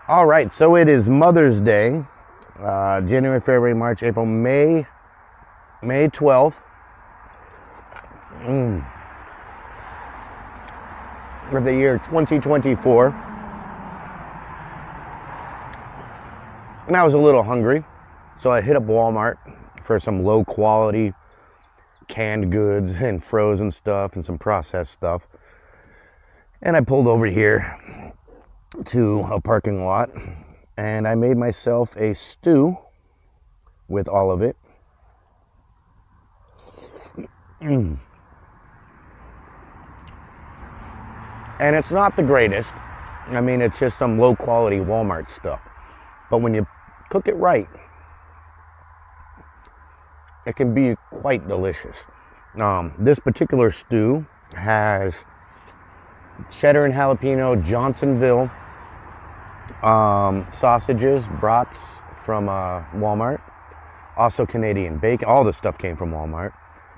All right, so it is Mother's Day, January, February, March, April, May 12th. Of the year 2024. And I was a little hungry, so I hit up Walmart for some low quality canned goods and frozen stuff and some processed stuff. And I pulled over here to a parking lot and I made myself a stew with all of it. And it's not the greatest. I mean, it's just some low quality Walmart stuff. But when you cook it right, it can be quite delicious. This particular stew has cheddar and jalapeno Johnsonville sausages, brats from Walmart. Also Canadian bacon. All the stuff came from Walmart.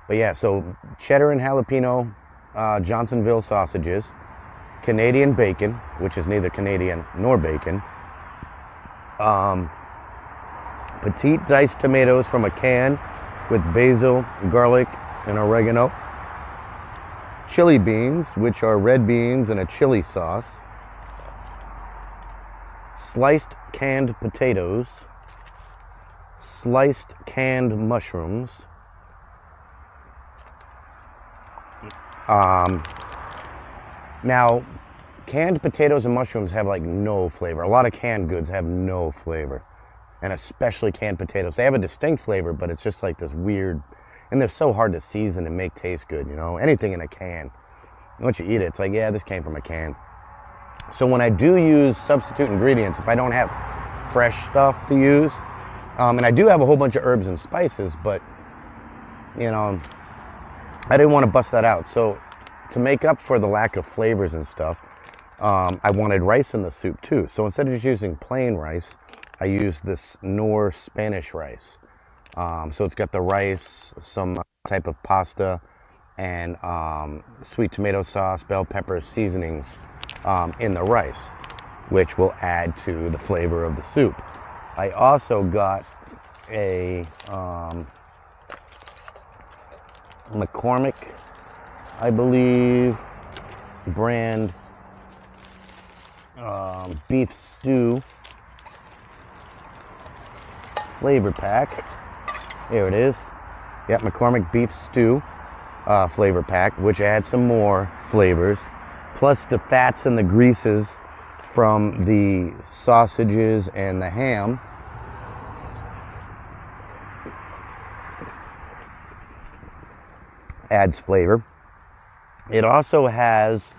But yeah, so cheddar and jalapeno Johnsonville sausages, Canadian bacon, which is neither Canadian nor bacon, petite diced tomatoes from a can with basil, garlic, and oregano, chili beans, which are red beans and a chili sauce, sliced canned potatoes, sliced canned mushrooms, now canned potatoes and mushrooms have like no flavor. A lot of canned goods have no flavor, and especially canned potatoes. They have a distinct flavor, but it's just like this weird, and they're so hard to season and make taste good, you know? Anything in a can, once you eat it, it's like, yeah, this came from a can. So when I do use substitute ingredients, if I don't have fresh stuff to use, and I do have a whole bunch of herbs and spices, but, you know, I didn't want to bust that out. So to make up for the lack of flavors and stuff, I wanted rice in the soup too. So instead of just using plain rice, I used this Knorr Spanish rice. So it's got the rice, some type of pasta, and sweet tomato sauce, bell pepper seasonings in the rice, which will add to the flavor of the soup. I also got a McCormick, I believe, brand beef stew flavor pack. Here it is. Yep, McCormick beef stew flavor pack, which adds some more flavors, plus the fats and the greases from the sausages and the ham. Adds flavor. It also has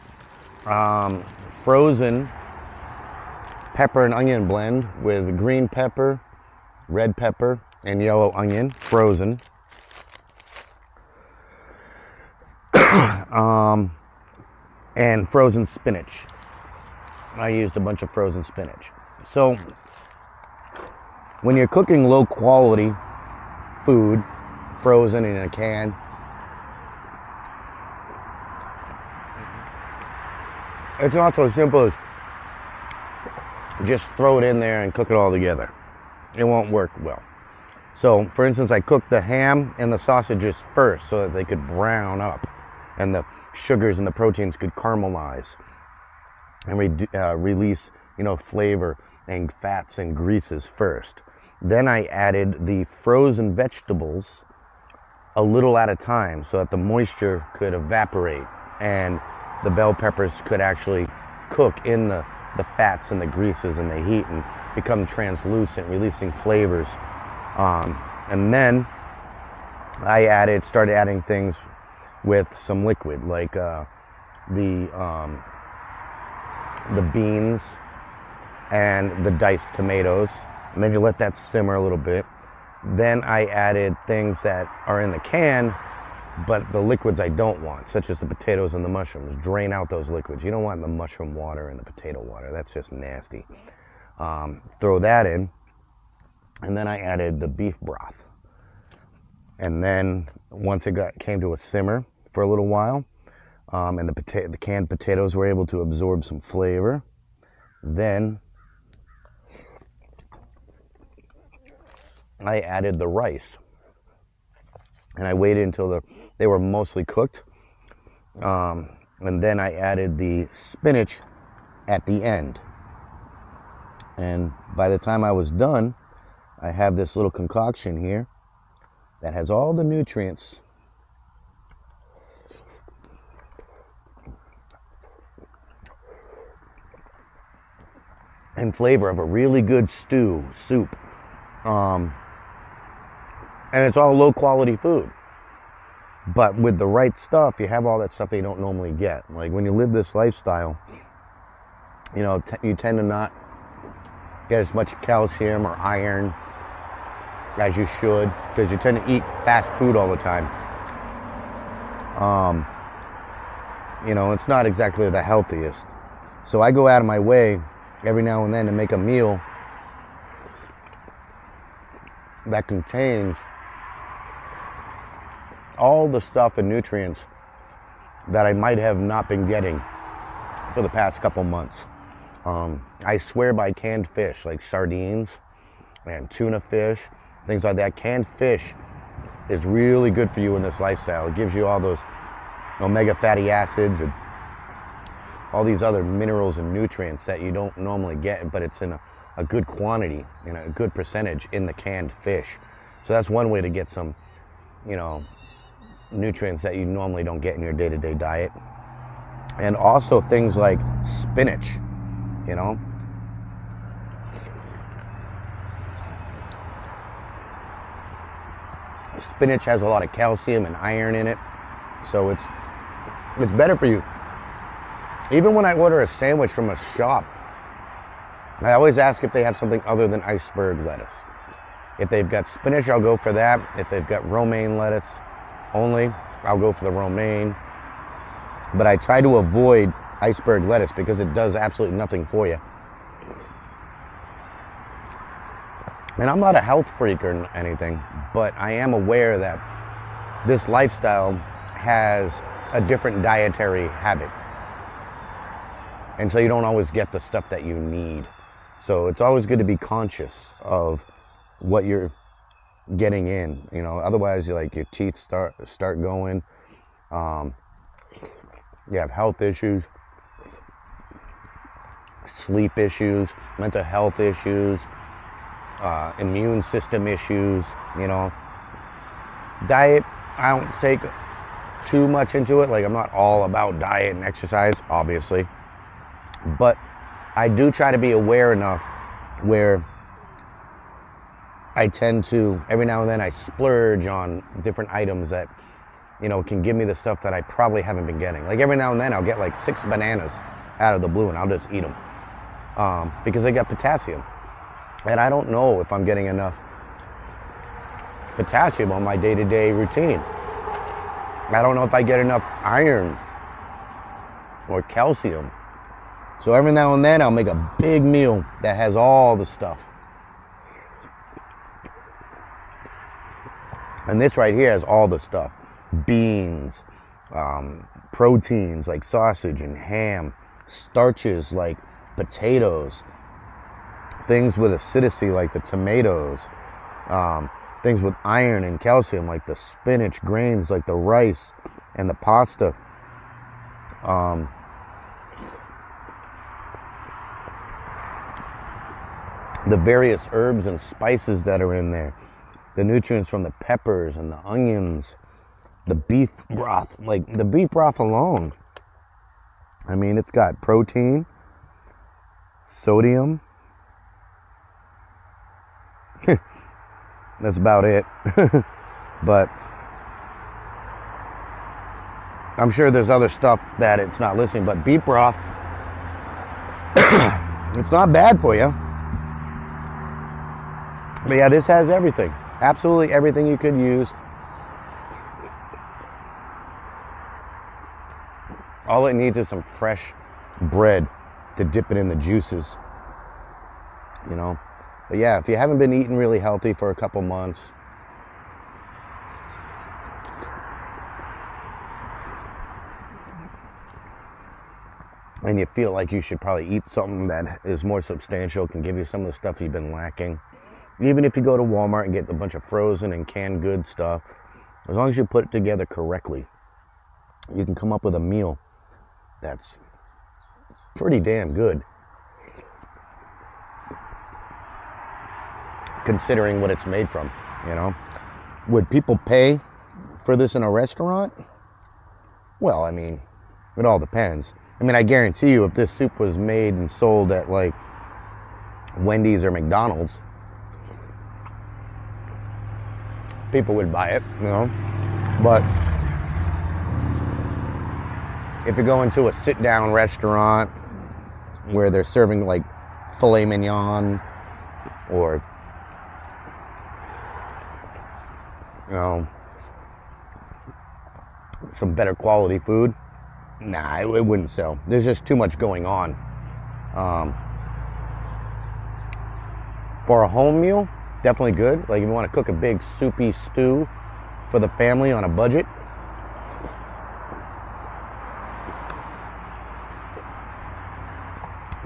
frozen pepper and onion blend with green pepper, red pepper, and yellow onion, frozen. And frozen spinach. I used a bunch of frozen spinach. So when you're cooking low quality food, frozen in a can, it's not so simple as just throw it in there and cook it all together. It won't work well. So, for instance, I cooked the ham and the sausages first so that they could brown up and the sugars and the proteins could caramelize and release, you know, flavor and fats and greases first. Then I added the frozen vegetables a little at a time so that the moisture could evaporate and the bell peppers could actually cook in the fats and the greases and the heat and become translucent, releasing flavors. And then I started adding things with some liquid, like the beans and the diced tomatoes. And then you let that simmer a little bit. Then I added things that are in the can, but the liquids I don't want, such as the potatoes and the mushrooms. Drain out those liquids. You don't want the mushroom water and the potato water. That's just nasty. Throw that in. And then I added the beef broth. And then once it came to a simmer for a little while, and the canned potatoes were able to absorb some flavor, then I added the rice. And I waited until they were mostly cooked. And then I added the spinach at the end. And by the time I was done, I have this little concoction here that has all the nutrients and flavor of a really good soup. And it's all low quality food. But with the right stuff, you have all that stuff that you don't normally get. Like when you live this lifestyle, you know, you tend to not get as much calcium or iron as you should, because you tend to eat fast food all the time. You know, it's not exactly the healthiest. So I go out of my way every now and then to make a meal that contains all the stuff and nutrients that I might have not been getting for the past couple months. I swear by canned fish, like sardines and tuna fish, things like that. Canned fish is really good for you in this lifestyle. It gives you all those omega fatty acids and all these other minerals and nutrients that you don't normally get, but it's in a good quantity, in a good percentage in the canned fish. So that's one way to get some, you know, nutrients that you normally don't get in your day-to-day diet. And also things like spinach, you know. Spinach has a lot of calcium and iron in it, so it's better for you. Even when I order a sandwich from a shop, I always ask if they have something other than iceberg lettuce. If they've got spinach, I'll go for that. If they've got romaine lettuce only, I'll go for the romaine. But I try to avoid iceberg lettuce because it does absolutely nothing for you. And I'm not a health freak or anything, but I am aware that this lifestyle has a different dietary habit. And so you don't always get the stuff that you need. So it's always good to be conscious of what you're getting in, you know, otherwise your teeth start going. You have health issues, sleep issues, mental health issues, immune system issues, you know. Diet, I don't take too much into it. Like, I'm not all about diet and exercise, obviously, but I do try to be aware enough where I tend to, every now and then, I splurge on different items that, you know, can give me the stuff that I probably haven't been getting. Like every now and then I'll get like 6 bananas out of the blue and I'll just eat them because they got potassium. And I don't know if I'm getting enough potassium on my day-to-day routine. I don't know if I get enough iron or calcium. So every now and then I'll make a big meal that has all the stuff. And this right here has all the stuff. Beans, proteins like sausage and ham, starches like potatoes, things with acidity like the tomatoes, things with iron and calcium like the spinach, grains like the rice and the pasta. The various herbs and spices that are in there, the nutrients from the peppers and the onions, the beef broth, like the beef broth alone. I mean, it's got protein, sodium. That's about it. But I'm sure there's other stuff that it's not listing, but beef broth, it's not bad for you. But yeah, this has everything. Absolutely everything you could use. All it needs is some fresh bread to dip it in the juices, you know. But yeah, if you haven't been eating really healthy for a couple months, and you feel like you should probably eat something that is more substantial, can give you some of the stuff you've been lacking, Even if you go to Walmart and get a bunch of frozen and canned goods stuff, as long as you put it together correctly, you can come up with a meal that's pretty damn good, considering what it's made from, you know? Would people pay for this in a restaurant? Well, I mean, it all depends. I mean, I guarantee you if this soup was made and sold at like Wendy's or McDonald's, people would buy it, you know? But if you go into a sit-down restaurant where they're serving like filet mignon or, you know, some better quality food, nah, it wouldn't sell. There's just too much going on. For a home meal, definitely good. Like if you want to cook a big soupy stew for the family on a budget,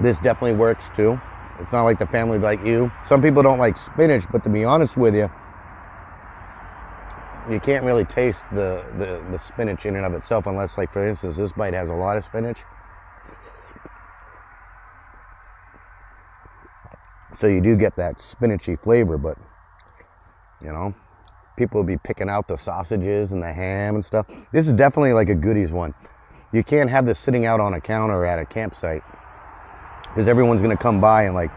this definitely works too. It's not like the family like you. Some people don't like spinach, but to be honest with you, you can't really taste the spinach in and of itself unless, like, for instance, this bite has a lot of spinach. So you do get that spinachy flavor, but, you know, people will be picking out the sausages and the ham and stuff. This is definitely like a goodies one. You can't have this sitting out on a counter at a campsite because everyone's going to come by and, like,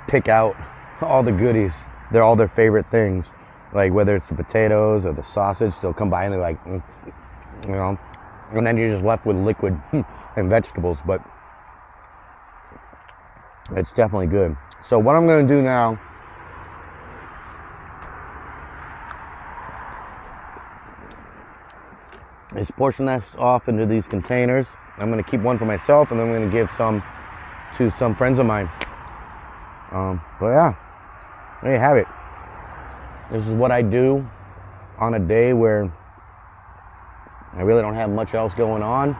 pick out all the goodies. They're all their favorite things. Like whether it's the potatoes or the sausage, they'll come by and they're like, you know, and then you're just left with liquid and vegetables, but it's definitely good. So what I'm going to do now is portion this off into these containers. I'm going to keep one for myself, and then I'm going to give some to some friends of mine. But yeah, there you have it. This is what I do on a day where I really don't have much else going on.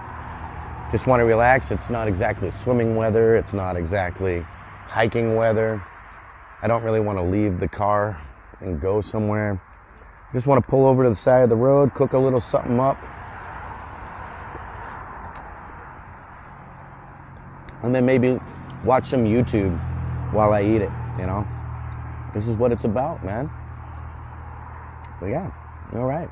Just want to relax. It's not exactly swimming weather. It's not exactly hiking weather. I don't really want to leave the car and go somewhere. Just want to pull over to the side of the road, cook a little something up, and then maybe watch some YouTube while I eat it, you know? This is what it's about, man. But yeah, all right.